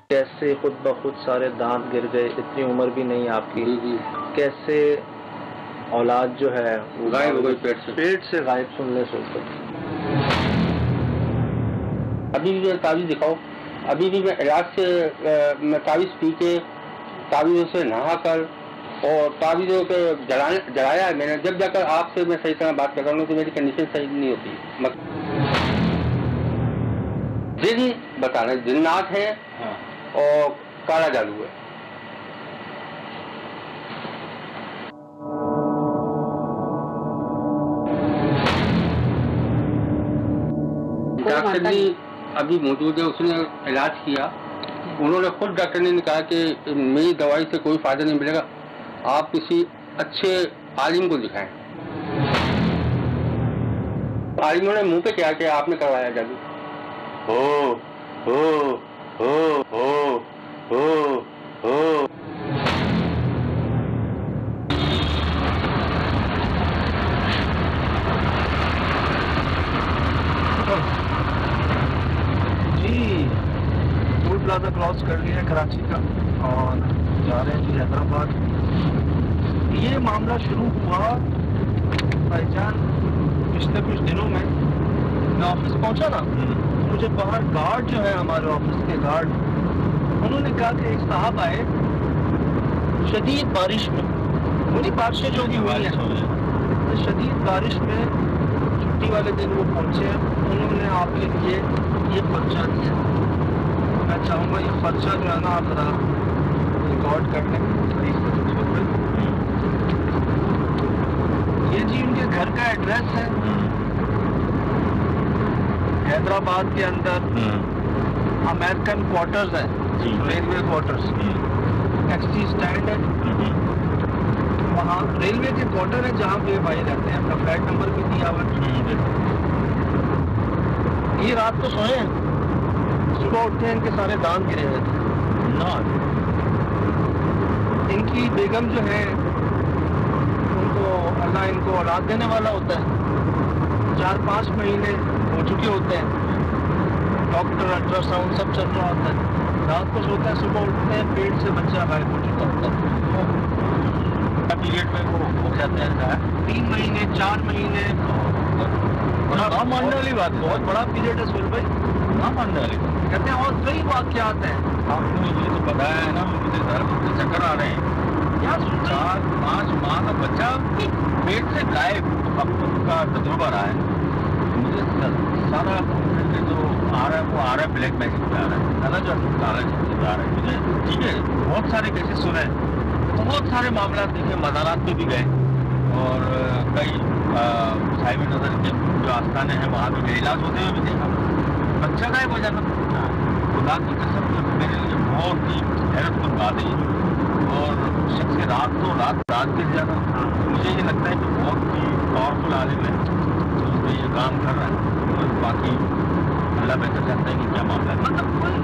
कैसे खुद ब खुद सारे दांत गिर गए, इतनी उम्र भी नहीं आपकी, कैसे औलाद जो है वो गायब हो गई पेट से गायब सुनने से। अभी भी तावीज़ दिखाओ, अभी भी मैं इलाज से मैं तावीज़ पी के तावीज़ों से नहा कर और तावीज़ों के जलाया है मैंने, जब जाकर आपसे मैं सही तरह बात कर रहा हूँ तो मेरी कंडीशन सही नहीं होती। दिन बता रहे जिन्नात है और काला जादू है। डॉक्टर भी अभी मौजूद है, उसने इलाज किया, उन्होंने खुद डॉक्टर ने कहा कि मेरी दवाई से कोई फायदा नहीं मिलेगा, आप किसी अच्छे आलिम को दिखाएं। आलिमों ने मुंह पे क्या कि आपने करवाया जादू। हो हो हो हो हो हो। प्लाजा क्रॉस कर लिया कराची का और जा रहे हैं जी हैदराबाद। ये मामला शुरू हुआ भाईजान पिछले कुछ दिनों में। मैं ऑफिस पहुंचा ना, मुझे बाहर गार्ड जो है हमारे ऑफिस के गार्ड, उन्होंने कहा कि एक साहब आए शदीद बारिश में, उन्हीं बारिशें जो भी हुई हैं शदीद बारिश में, छुट्टी वाले दिन वो पहुंचे, उन्होंने आपके लिए ये पर्चा दिया। मैं चाहूँगा ये खर्चा जो है ना आप ज़रा रिकॉर्ड कर लें। ये जी उनके घर का एड्रेस है, हैदराबाद के अंदर अमेरिकन क्वार्टर्स है, रेलवे क्वार्टर्स, टैक्सी स्टैंड है वहाँ, रेलवे के क्वार्टर है जहाँ पे भाई रहते हैं। अपना फ्लैट नंबर भी दिया हुआ। ये रात को सोए हैं, सुबह उठते हैं इनके सारे दांत गिरे हुए थे ना। इनकी बेगम जो है उनको अल्लाह इनको औलाद देने वाला होता है, 4-5 महीने हो चुके होते हैं, डॉक्टर अल्ट्रासाउंड सब चल रहा होता है, रात को सोते हैं, सुबह उठते हैं पेट से बच्चा गायब हो चुका होता है। पीरियड में वो हो जाते हैं 3 महीने 4 महीने। ना मानने वाली बात, बहुत बड़ा पीरियड है सुहेल भाई, ना मानने वाली कहते हैं। और कई वाक़यात हैं, आपको ये तो बताया है ना, मुझे चक्कर आ रहे हैं यार, 4-5 माह का बच्चा पेट से गायब। अब उनका तजुर्बा रहा है, मुझे सारा जो आ रहा है वो आ रहा है ब्लैक मैजिक पे आ रहा है, काला जादू आ रहा है मुझे। ठीक है, बहुत सारे केसेस सुने, बहुत सारे मामला देखे, मज़ारात पे भी गए और कई साहिब नज़र के जो आस्थाने हैं वहाँ भी गए, इलाज होते हुए भी देखा। बच्चा गायब हो जाना खुदा की कसम मेरे लिए बहुत ही हैरत की बात है। और शख्स रात गिर जाना, मुझे ये लगता है कि बहुत ही पावरफुल आलिम है जो ये काम कर रहा है। और बाकी अल्लाह बेहतर जानता है कि क्या मामला है। मतलब कोई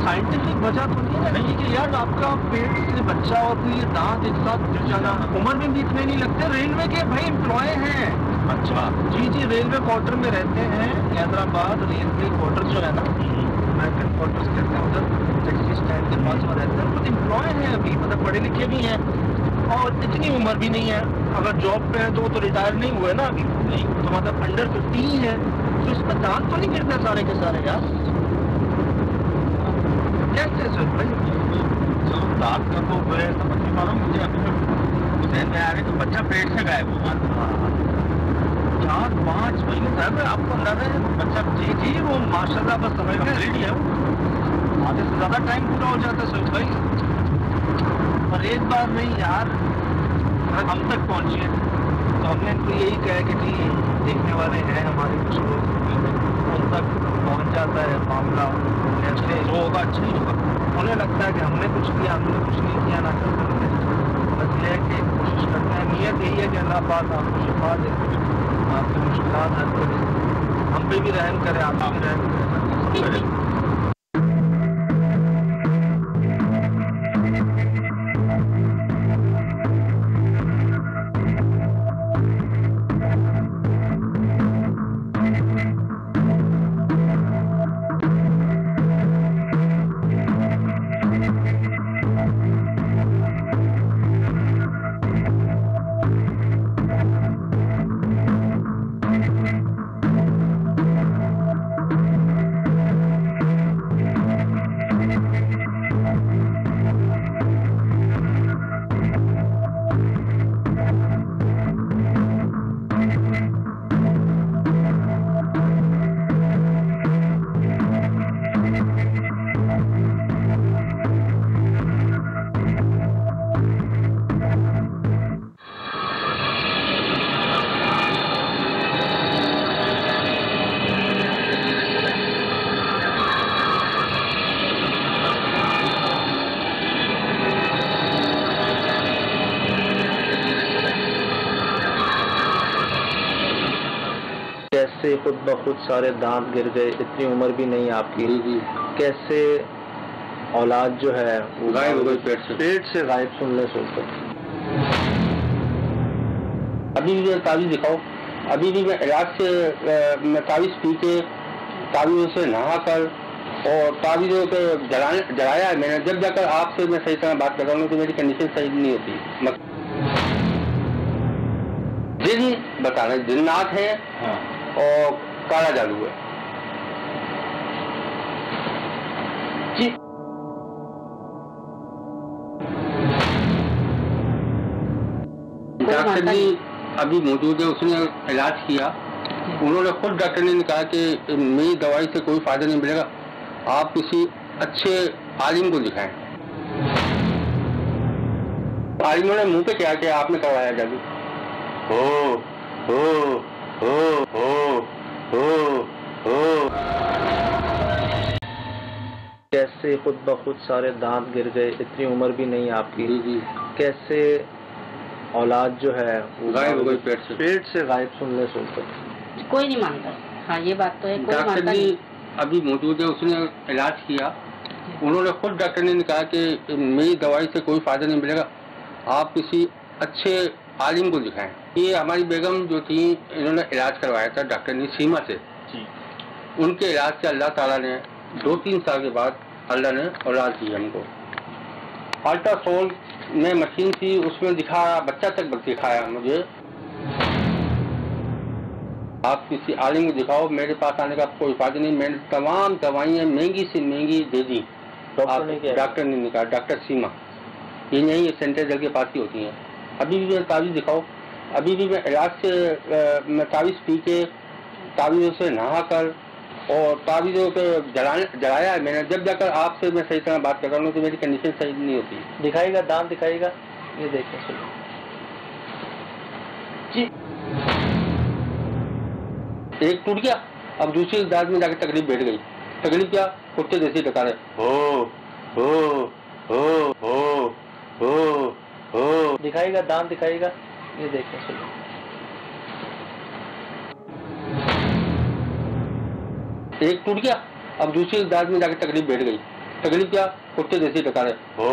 साइंटिफिक वजह तो नहीं है कि यार आपका पेट से बच्चा और फिर ये दांत एक साथ गिर जाना, उम्र में भी इतने नहीं लगते। रेलवे के भाई एम्प्लॉय हैं। अच्छा जी, रेलवे क्वार्टर में रहते हैं, हैदराबाद रेलवे क्वार्टर जो है ना, अमेरिकन क्वार्टर्स कहते हैं, उधर टैक्सी स्टैंड के पास में रहते हैं। खुद एम्प्लॉय हैं अभी, मतलब पढ़े लिखे भी हैं और इतनी उम्र भी नहीं है। अगर जॉब पे है तो वो तो रिटायर नहीं हुए ना अभी, नहीं तो मतलब अंडर 50 ही है, तो इसमें दांत तो नहीं गिरते सारे के सारे यार। कैसे सर भाई चलो दांत का तो मैं समझ नहीं पा रहा हूँ, मुझे अभी ध्यान में आ रही तो बच्चा पेट से गायब हुआ 4-5 महीने तक। आपको अंदाजा है बच्चा जी वो माशाल्लाह बस समय में रेडी है, आधे से ज़्यादा टाइम पूरा हो जाता है सोच भाई। और एक बार नहीं यार, हम तक पहुँचे तो हमने इनको यही कहा कि जी देखने वाले हैं हमारे कुछ लोग, उन तक पहुँच जाता है मामला, ऐसे जो होगा अच्छा ही होगा। उन्हें लगता है कि हमने कुछ किया, हमने कुछ नहीं किया, ना कर सकते। बस ये है कि कोशिश करते हैं, नीयत यही है कि अल्लाह पाक आपको शिफा दे, आपकी मुश्किलात हल करे, हम पे भी रहम करे, आप भी रहम करें। खुद ब खुद सारे दांत गिर गए, इतनी उम्र भी नहीं आपकी, कैसे औलाद जो है वो गायब हो गई पेट से गायब सुनने से ऊपर। अभी भी तावीज़ दिखाओ। अभी भी मैं इलाज से मैं तावीज़ पी के तावीज़ों से नहा कर और तावीज़ों के जलाया है मैंने, जब जाकर आपसे मैं सही तरह बात कर रहा हूँ तो मेरी कंडीशन सही नहीं होती। जिन बता रहे जिन्नात है और काला जादू है जी। डॉक्टर जी अभी मौजूद है, उसने इलाज किया, उन्होंने खुद डॉक्टर ने कहा कि मेरी दवाई से कोई फायदा नहीं मिलेगा, आप किसी अच्छे आलिम को दिखाएं। आलिमों ने मुंह पे क्या किया, आपने करवाया जादू। हो कैसे खुद ब खुद सारे दांत गिर गए, इतनी उम्र भी नहीं आपकी, कैसे औलाद जो है वो गायब हो गई पेट से गायब सुनने से ऊपर। कोई नहीं मानता। हाँ ये बात तो है, कोई डॉक्टर मानता जी नहीं। अभी मौजूद है, उसने इलाज किया, उन्होंने खुद डॉक्टर ने कहा कि मेरी दवाई से कोई फायदा नहीं मिलेगा, आप किसी अच्छे आलिम को दिखाएं। ये हमारी बेगम जो थी, इन्होंने इलाज करवाया था डॉक्टर ने सीमा से जी। उनके इलाज से अल्लाह ताला ने 2-3 साल के बाद अल्लाह ने औलाद दी हमको। अल्ट्रासाउंड में मशीन थी, उसमें दिखाया, बच्चा तक दिखाया मुझे। आप किसी आलिम को दिखाओ, मेरे पास आने का कोई फायदा नहीं। मैंने तमाम दवाइयाँ महंगी से महंगी दे दी। डॉक्टर ने कहा, डॉक्टर सीमा, ये नहीं सेंटर जल के पास ही होती हैं। अभी भी मैं तावीज़ दिखाओ। अभी भी मैं इलाज से मैं तावीज़ पी के तावीज़ों से नहा कर और तावीज़ों के जलाया है मैंने, जब जाकर आपसे मैं सही तरह बात कर रहा हूँ तो मेरी कंडीशन सही नहीं होती। दिखाएगा, दांत दिखाएगा, ये देखें जी। एक टूट गया, अब दूसरी दांत में जाकर तकलीफ बैठ गई। तकलीफ क्या, कुत्ते जैसी डका रहे, हो। दिखाएगा, दांत दिखाएगा, ये देखें एक टूट गया, अब दूसरी दांत में जाकर तकलीफ बैठ गई। तकलीफ क्या, कुत्ते जैसी डका रहे, हो।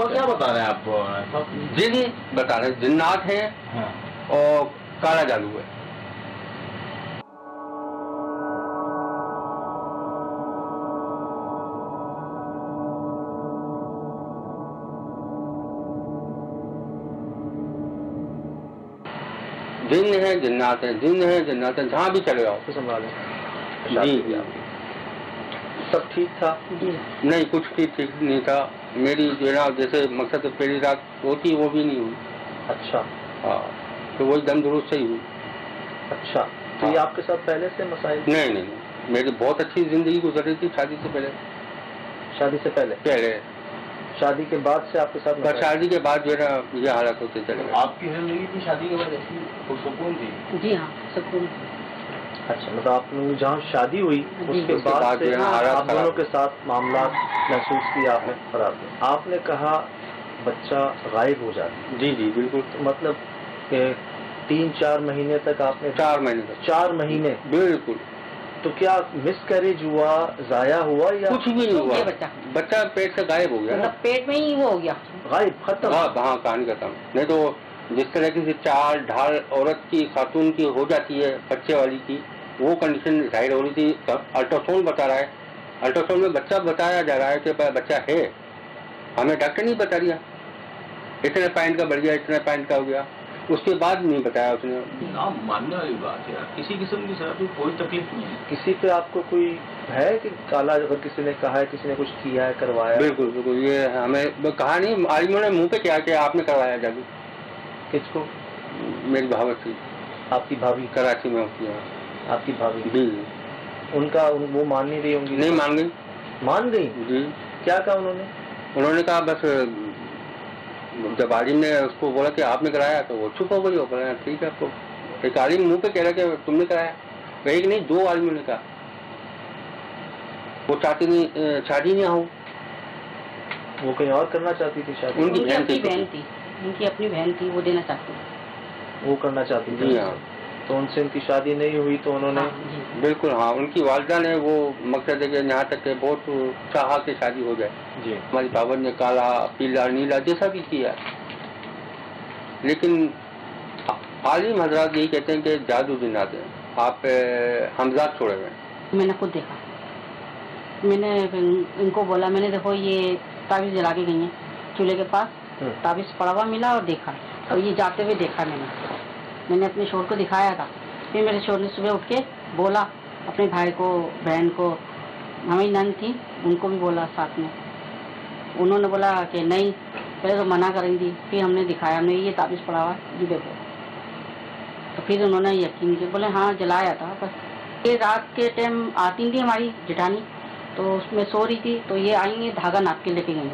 क्या बता रहे हैं आपको? जी बता रहे, जिन्नात है और काला जादू है। जिन्न है, जिन्नात है, जिन्न है, जिन्नात है, जहाँ भी चले जाओ तो संभालें जी। सब ठीक था? नहीं, कुछ ठीक नहीं था। मेरी जो है जैसे मकसद पहली रात होती वो भी नहीं हुई। अच्छा। हाँ, तो वही दम दुरुस्त से ही हुई। अच्छा, तो ये आपके साथ पहले से मसाइल? नहीं, मेरी बहुत अच्छी जिंदगी गुजर रही थी शादी से पहले। शादी से पहले? शादी के बाद से आपके साथ? शादी के बाद जो है ये हालत होते चले गए। आपकी जिंदगी थी शादी के बाद ऐसी सुकून थी? जी हाँ, सुकून। अच्छा, मतलब आप लोग जहाँ शादी हुई उसके बाद से आप दोनों के साथ मामला महसूस किया आपने खराब। आपने कहा बच्चा गायब हो जाता? जी बिल्कुल। तो मतलब 3-4 महीने तक आपने? 4 महीने तक। 4 महीने? बिल्कुल। तो क्या मिसकैरेज हुआ, जाया हुआ या कुछ भी नहीं हुआ? बच्चा पेट से गायब हो गया। मतलब पेट में ही वो हो गया, गायब, खत्म? हाँ, कहानी खत्म। नहीं तो जिस तरह की चाल ढाल औरत की, खातून की हो जाती है बच्चे वाली की, वो कंडीशन जाहिर हो रही थी। अल्ट्रासाउंड बता रहा है, अल्ट्रासाउंड में बच्चा बताया जा रहा है कि बच्चा है, हमें डॉक्टर नहीं बता दिया। इतने पॉइंट का बढ़ गया, इतने पॉइंट का हो गया, उसके बाद नहीं बताया उसने। ना मानने वाली बात है, किसी किस्म की सर कोई तकलीफ नहीं है। किसी पे आपको कोई है कि काला, अगर किसी ने कहा है, किसी ने कुछ किया है, करवाया? बिल्कुल, ये हमें कहा नहीं, आलिमों ने मुंह पे क्या कि आपने करवाया जादू। किसको? मेरी भाभी थी। आपकी भाभी? कराची में होती है आपकी भाभी? जी। उनका वो मान नहीं रही होंगी? नहीं मान गई। मान गई जी। क्या कहा उन्होंने? उन्होंने कहा बस, जब आलिम ने उसको बोला कि आपने कराया तो वो चुप हो गई। बोला ठीक है, आपको एक आलिम मुंह पे कह रहा कि तुमने कराया। एक नहीं, 2 आलिमों ने कहा। वो चाहती नहीं, शादी नहीं हो, वो कहीं और करना चाहती थी शादी? उनकी बहन थी। उनकी अपनी बहन थी, वो देना चाहती थी। वो करना चाहती थी। जी हाँ। तो उनसे उनकी शादी नहीं हुई तो उन्होंने बिल्कुल हाँ, उनकी वालिदा ने वो मकसद है कि यहाँ तक के बहुत चाहा कि शादी हो जाए जी। हमारी बाबर ने काला पीला नीला जैसा भी किया, लेकिन आलिम हजरात यही कहते हैं कि जादू जिन्नात है, आप हमजाद छोड़े हुए। मैंने खुद देखा, मैंने इनको बोला, मैंने देखो ये ताबीज़ जला के गई हैं चूल्हे के पास, ताबीज़ पड़ा हुआ मिला और देखा, और ये जाते हुए देखा मैंने अपने शोर को दिखाया था। फिर मेरे शोर ने सुबह उठ के बोला अपने भाई को, बहन को, हमारी नंद थी उनको भी बोला साथ में, उन्होंने बोला कि नहीं, पहले तो मना करेंगी, फिर हमने दिखाया, हमने ये ताबीज़ पड़ा हुआ ये देखो, तो फिर उन्होंने यकीन किया, बोले हाँ जलाया था। बस ये रात के टाइम आती थी हमारी जेठानी, तो उसमें सो रही थी, तो ये आएंगे धागा नाप के लेके गई।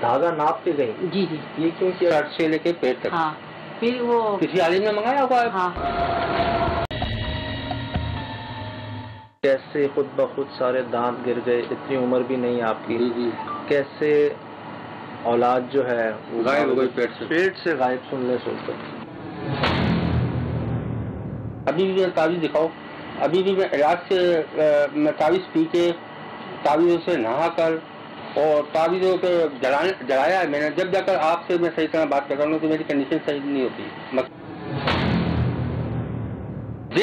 धागा नाप के गई? जी जी। ये क्यों किया? सर से लेके पेट तक। हाँ, फिर वो किसी आलिम ने मंगाया होगा। हाँ। कैसे खुद ब खुद सारे दांत गिर गए, इतनी उम्र भी नहीं आपकी, कैसे औलाद जो है वो गायब हो गई पेट से गायब? सुनने सुनकर अभी भी ताबीज़ दिखाओ, अभी भी मैं इलाज से मैं ताबीज़ पी के ताबीज़ों से नहा कर और ताबीज़ों को जलाया है मैंने, जब जाकर आपसे मैं सही तरह बात कर रहा हूँ तो मेरी कंडीशन सही नहीं होती।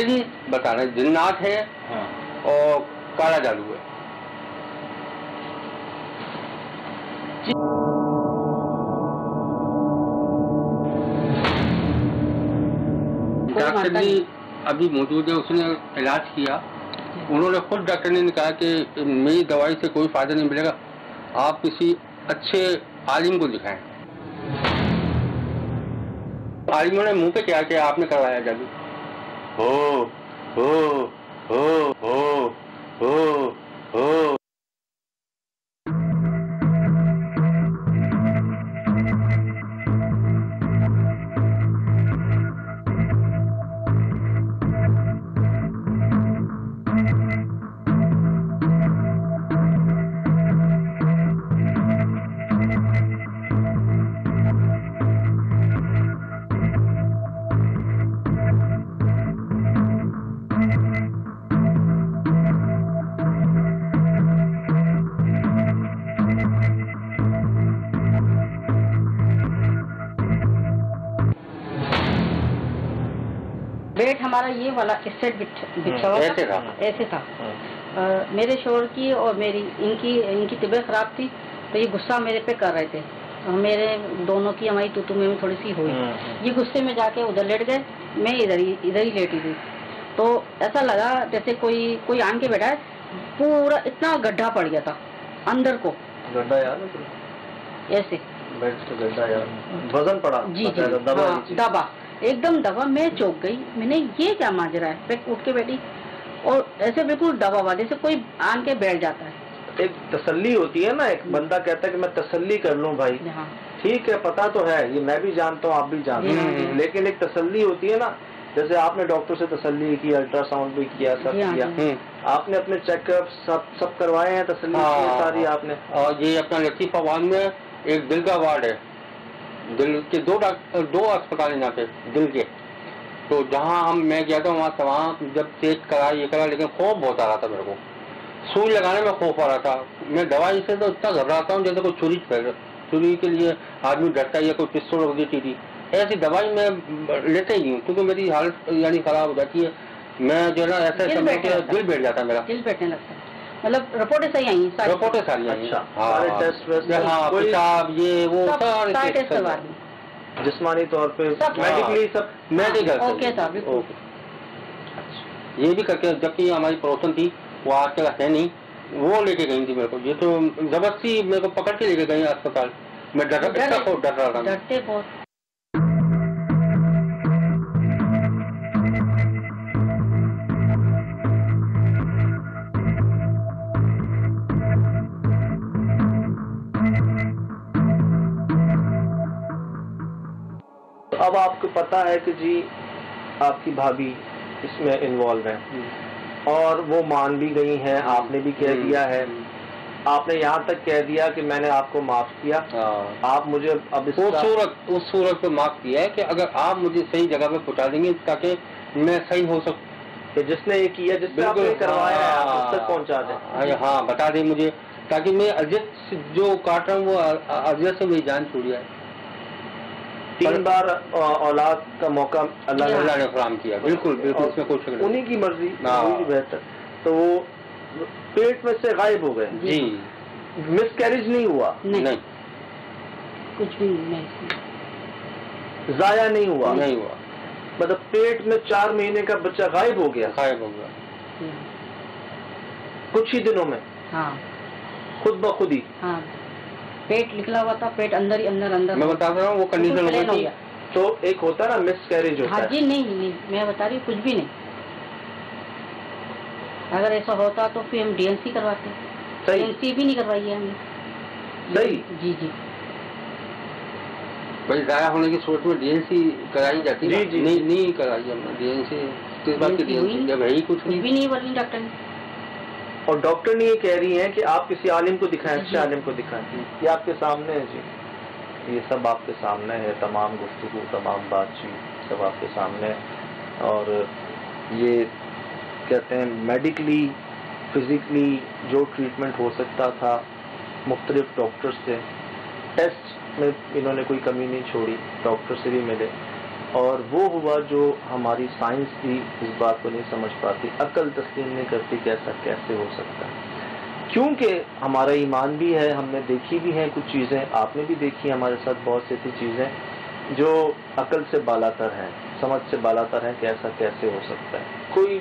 जी बता रहे जिन्नात है और काला जादू है। डॉक्टर भी अभी मौजूद है, उसने इलाज किया, उन्होंने खुद डॉक्टर ने कहा कि मेरी दवाई से कोई फायदा नहीं मिलेगा, आप किसी अच्छे आलिम को दिखाएं। आलिमों ने मुंह पे क्या किया, आपने करवाया जादू। हो हो हो हो हो हो। बेड हमारा ये वाला सेट बिछा हुआ था, ऐसे था। मेरे शोहर की और मेरी इनकी तबीयत खराब थी, तो ये गुस्सा मेरे पे कर रहे थे, मेरे दोनों की हमारी तूतू में थोड़ी सी हुई, ये गुस्से में जाके उधर लेट गए, मैं इधर ही लेटी थी, तो ऐसा लगा जैसे कोई आन के बैठा है, पूरा इतना गड्ढा पड़ गया था अंदर को। गड्ढा यार ऐसे बेड से गड्ढा यार, वजन पड़ा? जी जी, दबा एकदम दबा। मैं चौंक गई, मैंने ये क्या माजरा है, मैं उठ के बैठी और ऐसे बिल्कुल दबा हुआ जैसे कोई आन के बैठ जाता है। एक तसल्ली होती है ना, एक बंदा कहता है कि मैं तसल्ली कर लूं भाई, ठीक है पता तो है, ये मैं भी जानता हूँ आप भी जानते हैं, लेकिन एक तसल्ली होती है ना, जैसे आपने डॉक्टर से तसल्ली की, अल्ट्रासाउंड भी किया, सब किया, आपने अपने चेकअप सब करवाए हैं, तसल्ली सारी आपने। और ये अपना लतीफाबाद में एक दिल का वार्ड है, दिल के दो अस्पताल हैं यहाँ पे दिल के, तो जहाँ मैं गया था वहाँ जब चेक करा ये करा, लेकिन खौफ बहुत आ रहा था मेरे को, सुई लगाने में खौफ आ रहा था। मैं दवाई से तो इतना घबराता हूँ जैसे कोई छुरी के लिए आदमी डरता है या कोई पिस्तौल रख दी टीटी, ऐसी दवाई मैं लेते ही हूँ क्योंकि मेरी हालत यानी खराब हो जाती है, मैं जो है ना ऐसा दिल बैठ जाता है, मेरा दिल बैठने लगता है। मतलब रिपोर्टें सही आई, रिपोर्टें सारी आई। अच्छा, सारे टेस्ट, हाँ पेशाब ये वो सारे टेस्ट करवा दी, जिस्मानी तौर पे, मेडिकली सब मेडिकल ओके था। ये भी करके, जबकि हमारी पड़ोसन थी वो आजकल है नहीं, वो लेके गई थी मेरे को, ये तो जबरदस्ती मेरे को पकड़ के लेके गई अस्पताल, मैं डर रहा था। डरते बहुत। अब आपको पता है कि जी आपकी भाभी इसमें इन्वॉल्व है और वो मान भी गई हैं, आपने भी कह दिया है, आपने यहाँ तक कह दिया कि मैंने आपको माफ किया, आप मुझे अब उस सूरत पे माफ किया है कि अगर आप मुझे सही जगह पे पहुँचा देंगे ताकि मैं सही हो सकूं, कि जिसने ये किया, जिसने आपने करवाया है, आप उस तक पहुँचा दें। हाँ, बता दें मुझे, ताकि मैं अजित जो काट रहा हूँ वो अजित से मेरी जान छूट जाए। 3 बार औलाद का मौका अल्लाह ने फराहम किया। बिल्कुल बिल्कुल, उसमें कोई शक नहीं। उन्हीं की मर्जी, बेहतर। तो वो पेट में से गायब हो गए जी, मिसकैरेज नहीं हुआ? नहीं, कुछ भी नहीं, जाया नहीं हुआ? नहीं हुआ। मतलब पेट में 4 महीने का बच्चा गायब हो गया? गायब हो गया कुछ ही दिनों में? हाँ, खुद ब खुद ही? हाँ, पेट निकला हुआ था, पेट अंदर ही अंदर मैं बता रहा हूँ वो कंडीशन हो गई। तो एक होता ना मिसकैरेज होता है। जी नहीं, मैं बता रही हूँ कुछ भी नहीं। अगर ऐसा होता तो फिर हम डीएनसी करवाते। डीएनसी भी नहीं करवाई है हमने। सही? जी जी। भाई जाया होने की सूरत में डीएनसी कराई जाती है। जी। नहीं कराई हमने डीएनसी। किस बात की डीएनसी? जब है ही कुछ नहीं। भी नहीं बोली डॉक्टर ने। और डॉक्टर ने ये कह रही है कि आप किसी आलिम को दिखाएं, अच्छे आलिम को दिखाएं। ये आपके सामने है जी, ये सब आपके सामने है, तमाम गुफ्तगू, तमाम बातचीत सब आपके सामने है। और ये कहते हैं मेडिकली, फिजिकली जो ट्रीटमेंट हो सकता था मुख्तलिफ डॉक्टर से, टेस्ट में इन्होंने कोई कमी नहीं छोड़ी, डॉक्टर से भी मिले, और वो हुआ जो हमारी साइंस भी इस बात को नहीं समझ पाती, अकल तस्लीम नहीं करती कि ऐसा कैसे हो सकता है। क्योंकि हमारा ईमान भी है, हमने देखी भी हैं कुछ चीज़ें, आपने भी देखी है हमारे साथ बहुत सी ऐसी चीज़ें जो अकल से बालातर हैं, समझ से बालातर हैं कि ऐसा कैसे हो सकता है। कोई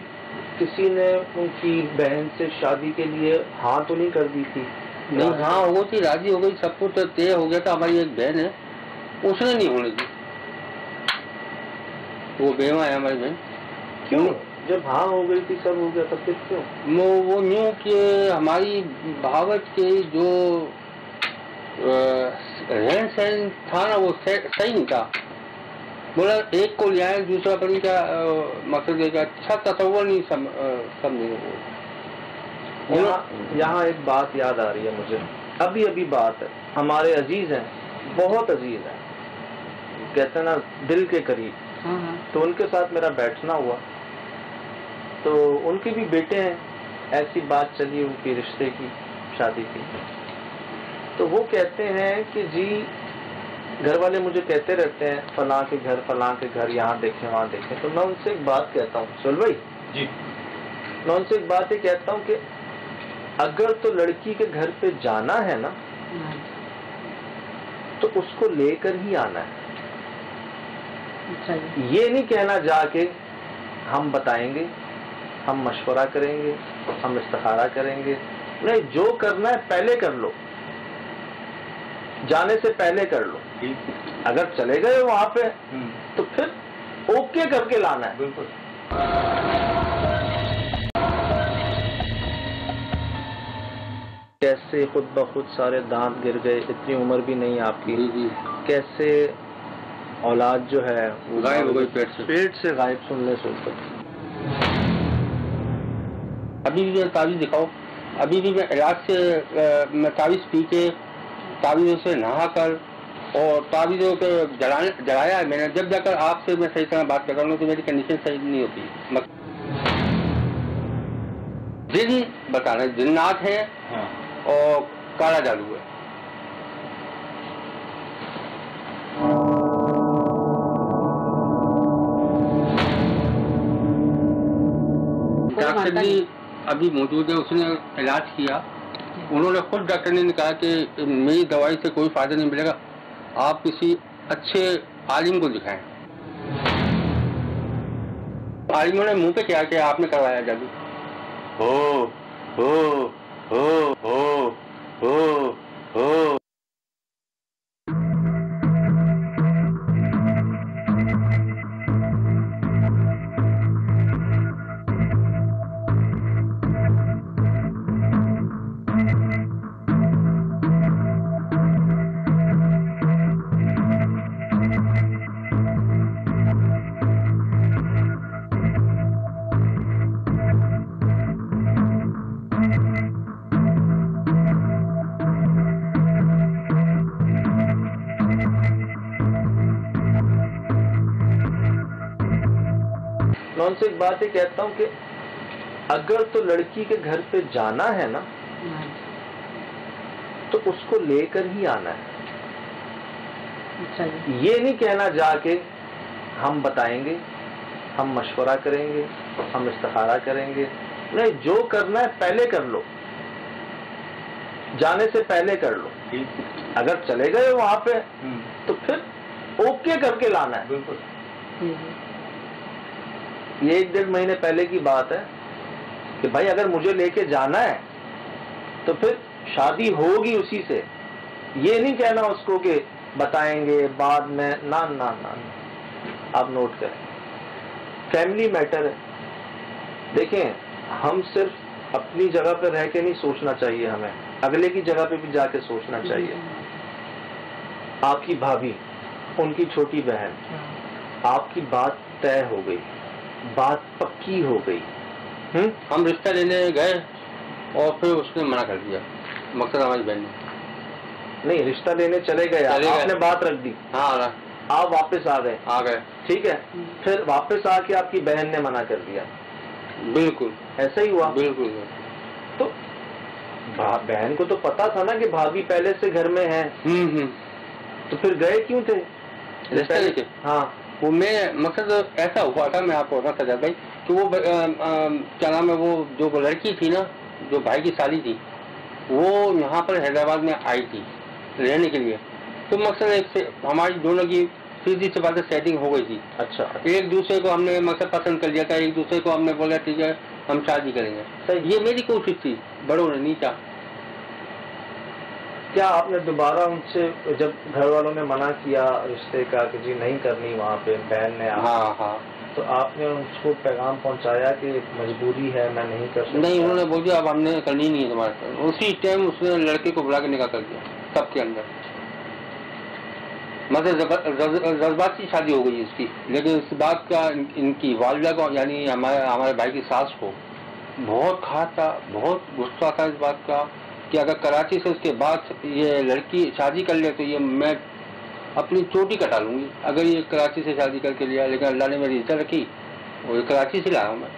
किसी ने उनकी बहन से शादी के लिए हाँ तो नहीं कर दी थी? नहीं, हाँ वो थी, राजी हो गई, सब कुछ तय हो गया था। हमारी एक बहन है, उसने नहीं होने दी, वो बेवा है हमारी बहन। क्यों? जब हाँ हो गई थी, सब हो गया, तब फिर क्यों? वो न्यू कि हमारी बहावत के जो रहन सहन था ना वो सही नहीं था। बोला एक को ले आए, दूसरा पता क्या मकसद है, अच्छा तस्वर नहीं समझे। यहाँ एक बात याद आ रही है मुझे, अभी बात है, हमारे अजीज हैं, बहुत अजीज हैं, कहते हैं ना दिल के करीब। तो उनके साथ मेरा बैठना हुआ, तो उनके भी बेटे हैं, ऐसी बात चली उनके रिश्ते की, शादी की। तो वो कहते हैं कि जी घर वाले मुझे कहते रहते हैं फलां के घर, यहाँ देखें वहाँ देखें। तो मैं उनसे एक बात कहता हूँ, सुन भाई जी, मैं उनसे एक बात ये कहता हूँ कि अगर तो लड़की के घर पे जाना है ना, तो उसको लेकर ही आना है। ये नहीं कहना जाके हम बताएंगे, हम मशवरा करेंगे, हम इस्तिखारा करेंगे, नहीं, जो करना है पहले कर लो, जाने से पहले कर लो। अगर चले गए वहां पे तो फिर ओके करके लाना है। बिल्कुल। कैसे खुद ब खुद सारे दांत गिर गए, इतनी उम्र भी नहीं आपकी, कैसे औलाद जो है वो गायब हो गई, पेट से गायब। सुन ले अभी भी तावीज़ दिखाओ, अभी भी मैं इलाज से मैं तावीज़ पी के, तावीज़ों से नहा कर और तावीज़ों के जलाया है मैंने। जब जाकर आपसे मैं सही तरह बात कर रहा हूँ तो मेरी कंडीशन सही नहीं होती। जिन बता रहे जिन्नात है और काला जादू है। डॉक्टर जी अभी मौजूद है, उसने इलाज किया, उन्होंने खुद डॉक्टर ने कहा कि मेरी दवाई से कोई फायदा नहीं मिलेगा, आप किसी अच्छे आलिम को दिखाएं। आलिमों ने मुंह पे क्या कि आपने करवाया जादू। हो हो हो हो हो हो। मैं उनसे एक बात ही कहता हूँ कि अगर तो लड़की के घर पे जाना है ना तो उसको लेकर ही आना है। ये नहीं कहना जाके हम बताएंगे, हम मशवरा करेंगे, हम इस्तिखारा करेंगे, नहीं, जो करना है पहले कर लो, जाने से पहले कर लो। अगर चले गए वहां पे तो फिर ओके करके लाना है। बिल्कुल, ये 1-1.5 महीने पहले की बात है कि भाई अगर मुझे लेके जाना है तो फिर शादी होगी उसी से। ये नहीं कहना उसको कि बताएंगे बाद में, ना ना ना, आप नोट करें, फैमिली मैटर है। देखें, हम सिर्फ अपनी जगह पर रह के नहीं सोचना चाहिए, हमें अगले की जगह पे भी जाके सोचना चाहिए। आपकी भाभी, उनकी छोटी बहन, आपकी बात तय हो गई, बात पक्की हो गई, हम रिश्ता लेने गए और फिर उसने मना कर दिया, मकसद हमारी बहन ने। नहीं, रिश्ता लेने चले गए, आपने बात रख दी, हाँ, आप वापस आ गए, ठीक है, फिर वापस आके आपकी बहन ने मना कर दिया। बिल्कुल ऐसा ही हुआ। बिल्कुल। तो बहन को तो पता था ना कि भाभी पहले से घर में है, तो फिर गए क्यों थे रिश्ता लेके? हाँ, वो मैं मकसद ऐसा हुआ था, मैं आपको बताता था भाई कि वो क्या नाम है, वो जो लड़की थी ना, जो भाई की साली थी, वो यहाँ पर हैदराबाद में आई थी रहने के लिए। तो मकसद एक से हमारी दोनों की सीधी से बात सेटिंग हो गई थी। अच्छा, एक दूसरे को हमने मकसद पसंद कर लिया था, एक दूसरे को हमने बोला ठीक है हम शादी करेंगे। तो ये मेरी कोशिश थी, बड़ों ने नहीं चाहा। क्या आपने दोबारा उनसे, जब घर वालों ने मना किया रिश्ते का कि जी नहीं करनी वहाँ पे, बहन ने, हाँ, तो आपने उसको पैगाम पहुँचाया कि मजबूरी है, मैं नहीं कर सकता? नहीं, उन्होंने बोल दिया अब हमने करनी नहीं है तुम्हारे साथ। उसी टाइम उसने लड़के को बुला के निकाह कर दिया सबके अंदर। मतलब जज्बाती शादी हो गई उसकी। लेकिन इस बात का इनकी वालिदा को, यानी हमारे भाई की सास को बहुत खा था, बहुत गुस्सा था इस बात का कि अगर कराची से उसके बाद ये लड़की शादी कर ले तो ये मैं अपनी चोटी कटा लूंगी अगर ये कराची से शादी करके लिया। लेकिन अल्लाह ने मेरी इज्जत रखी, वो कराची से लाया मैं।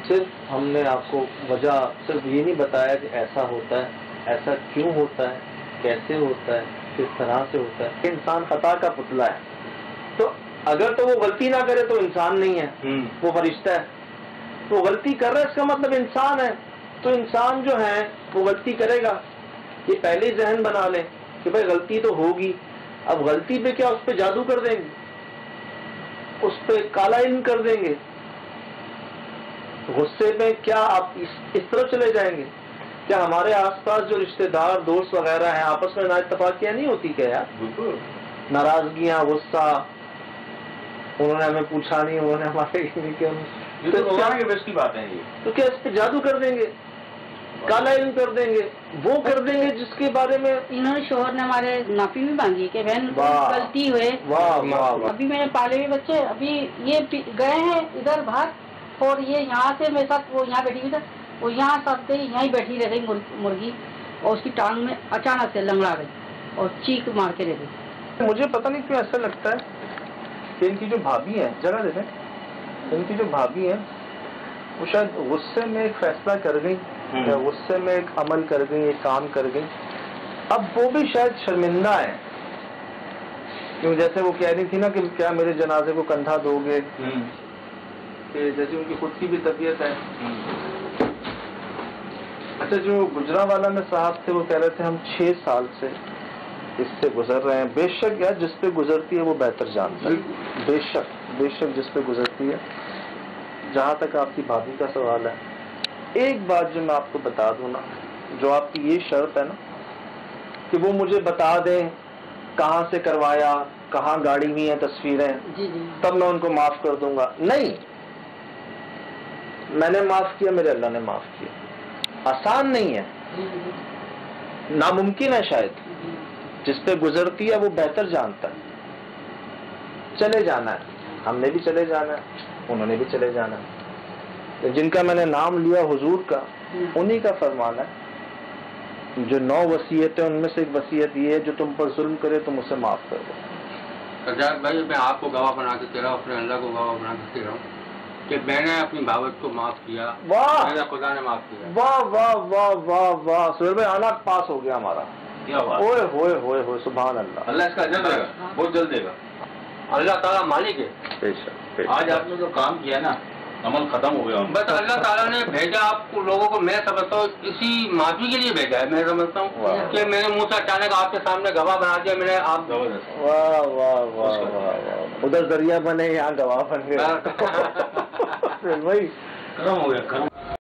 सिर्फ हमने आपको वजह सिर्फ ये नहीं बताया कि ऐसा होता है, ऐसा क्यों होता है, कैसे होता है, किस तरह से होता है। इंसान खता का पुतला है, तो अगर तो वो गलती ना करे तो इंसान नहीं है, वो फरिश्ता है। वो गलती कर रहा है इसका मतलब इंसान है, तो इंसान जो है वो गलती करेगा। ये पहले ही जहन बना ले कि भाई गलती तो होगी। अब गलती पे क्या उस पे जादू कर देंगे, उस पे काला इल्म कर देंगे, गुस्से में क्या आप इस तरफ चले जाएंगे? क्या हमारे आसपास जो रिश्तेदार दोस्त वगैरह हैं आपस में ना इत्तेफाकियां नहीं होती क्या यार? नाराजगियां, गुस्सा, उन्होंने हमें पूछा नहीं, उन्होंने हमारे नहीं किया, तो क्या बस की बात है ये? तो क्या इस पे जादू कर देंगे, काला इल्म कर देंगे, वो कर देंगे जिसके बारे में इन्होंने शोहर ने हमारे नाफी भी मांगी कि बहन गलती हुए। अभी मैंने पाले हुए बच्चे, अभी ये गए हैं इधर बाहर और ये यहाँ से मेरे साथ, वो यहाँ बैठी हुई था, वो यहाँ सब यहीं बैठी रह गई मुर्गी, और उसकी टांग में अचानक से लंगड़ा गई और चीख मार के रह गई। मुझे पता नहीं क्यों ऐसा लगता है कि इनकी जो भाभी है, जगह देखें, इनकी जो भाभी है वो शायद गुस्से में एक फैसला कर गई या गुस्से में एक अमल कर गई, एक काम कर गई। अब वो भी शायद शर्मिंदा है, क्यों जैसे वो कह रही थी ना कि क्या मेरे जनाजे को कंधा दोगे, कि जैसे उनकी खुद की भी तबीयत है। अच्छा, जो गुजरांवाला में साहब थे वो कह रहे थे हम 6 साल से इससे गुजर रहे हैं। बेशक यार, जिस पे गुजरती है वो बेहतर जानता है, बेशक जिस पे गुजरती है। जहाँ तक आपकी भाभी का सवाल है, एक बात जो मैं आपको बता दूं ना, जो आपकी ये शर्त है ना कि वो मुझे बता दें कहाँ से करवाया, कहाँ गाड़ी हुई है तस्वीरें, तब मैं उनको माफ कर दूंगा। नहीं, मैंने माफ किया, मेरे अल्लाह ने माफ किया। आसान नहीं है, नामुमकिन है शायद। जिस पे गुजरती है वो बेहतर जानता है। चले जाना है, हमने भी चले जाना है, उन्होंने भी चले जाना है। तो जिनका मैंने नाम लिया हुजूर का, उन्हीं का फरमान है। जो 9 वसीयतें, उनमें से एक वसीयत ये है जो तुम पर जुल्म करे तुम उसे माफ कर दो। भाई मैं आपको गवाह बना के कह रहा हूँ, अपने अल्लाह को गवाह बना के कह रहा हूँ कि मैंने अपनी भावत को माफ किया, वाह मेरा खुदा ने माफ किया। वाह वाह वाह वाह वाह सुहेल भाई, आना पास हो गया हमारा। क्या बात, ओए होए होए होए, सुभान अल्लाह। अल्लाह इसका अजर देगा, बहुत जल्द देगा। अल्लाह ताला मालिक है। बेशक आज आपने जो काम किया ना, अमल खत्म हो गया। बस अल्लाह ताला ने भेजा आपको लोगों को, मैं समझता हूँ इसी माफी के लिए भेजा है। मैं समझता हूँ कि मैंने मुंह से अचानक आपके सामने गवाह बना दिया, मैंने आप वाह वाह वाह वाह, उधर दरिया बने यहाँ गवाह बन गए। सुहेल भाई खत्म हो गया, खत्म।